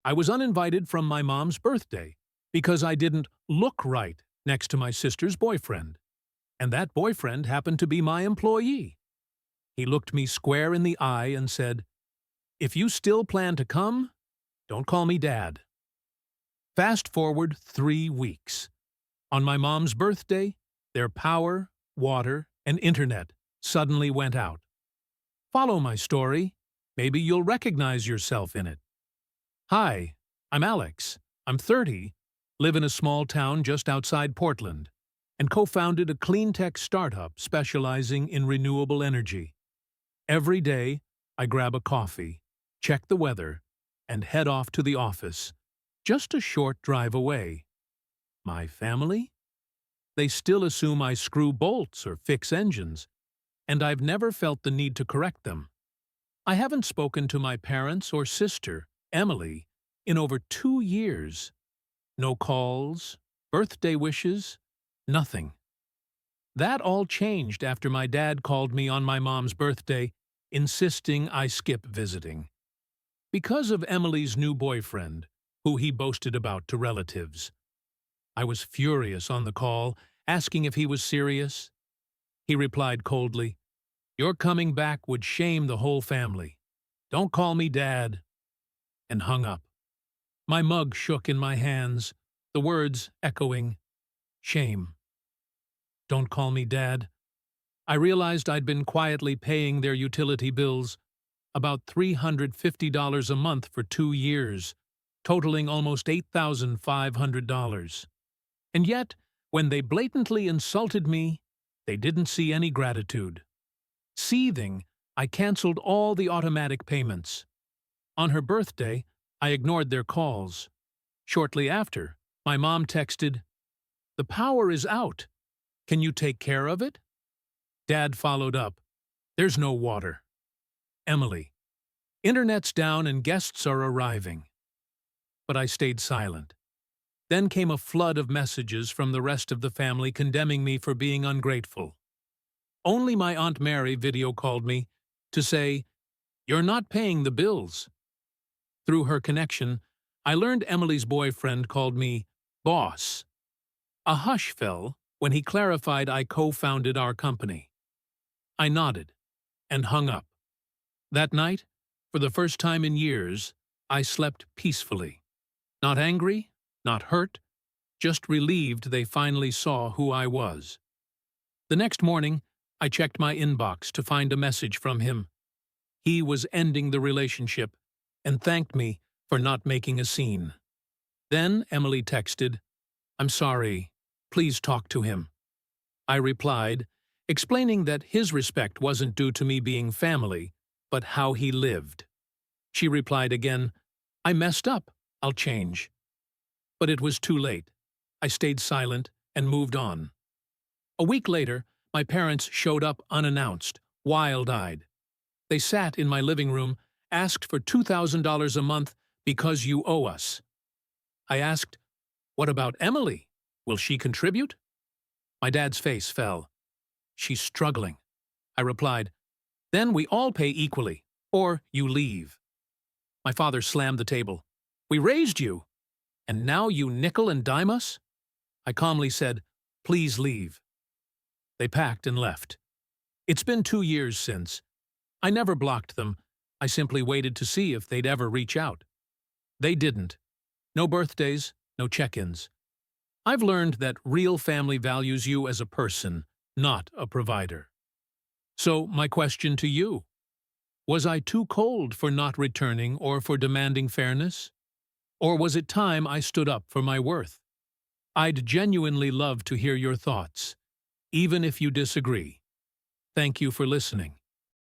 I was uninvited from my mom's birthday because I didn't look right next to my sister's boyfriend, and that boyfriend happened to be my employee. He looked me square in the eye and said, "If you still plan to come, don't call me Dad." Fast forward 3 weeks. On my mom's birthday, their power, water, and internet suddenly went out. Follow my story. Maybe you'll recognize yourself in it. Hi, I'm Alex. I'm 30, live in a small town just outside Portland, and co-founded a clean tech startup specializing in renewable energy. Every day, I grab a coffee, check the weather, and head off to the office, just a short drive away. My family? They still assume I screw bolts or fix engines, and I've never felt the need to correct them. I haven't spoken to my parents or sister, Emily, in over 2 years. No calls, birthday wishes, nothing. That all changed after my dad called me on my mom's birthday, insisting I skip visiting. Because of Emily's new boyfriend, who he boasted about to relatives. I was furious on the call, asking if he was serious. He replied coldly, "Your coming back would shame the whole family. Don't call me Dad," and hung up. My mug shook in my hands, the words echoing, "Shame. Don't call me Dad." I realized I'd been quietly paying their utility bills, about $350 a month for 2 years, totaling almost $8,500. And yet, when they blatantly insulted me, they didn't see any gratitude. Seething, I canceled all the automatic payments. On her birthday, I ignored their calls. Shortly after, my mom texted, "The power is out. Can you take care of it?" Dad followed up, "There's no water." Emily, "Internet's down and guests are arriving." But I stayed silent. Then came a flood of messages from the rest of the family condemning me for being ungrateful. Only my Aunt Mary video called me to say, "You're not paying the bills." Through her connection, I learned Emily's boyfriend called me boss. A hush fell when he clarified I co-founded our company. I nodded and hung up. That night, for the first time in years, I slept peacefully. Not angry, not hurt, just relieved they finally saw who I was. The next morning, I checked my inbox to find a message from him. He was ending the relationship and thanked me for not making a scene. Then Emily texted, "I'm sorry, please talk to him." I replied, explaining that his respect wasn't due to me being family, but how he lived. She replied again, "I messed up, I'll change." But it was too late. I stayed silent and moved on. A week later, my parents showed up unannounced, wild-eyed. They sat in my living room, asked for $2,000 a month because you owe us. I asked, "What about Emily? Will she contribute?" My dad's face fell. "She's struggling." I replied, "Then we all pay equally, or you leave." My father slammed the table. "We raised you, and now you nickel and dime us?" I calmly said, "Please leave." They packed and left. It's been 2 years since. I never blocked them. I simply waited to see if they'd ever reach out. They didn't. No birthdays, no check-ins. I've learned that real family values you as a person, not a provider. So my question to you, was I too cold for not returning or for demanding fairness? Or was it time I stood up for my worth? I'd genuinely love to hear your thoughts, even if you disagree. Thank you for listening.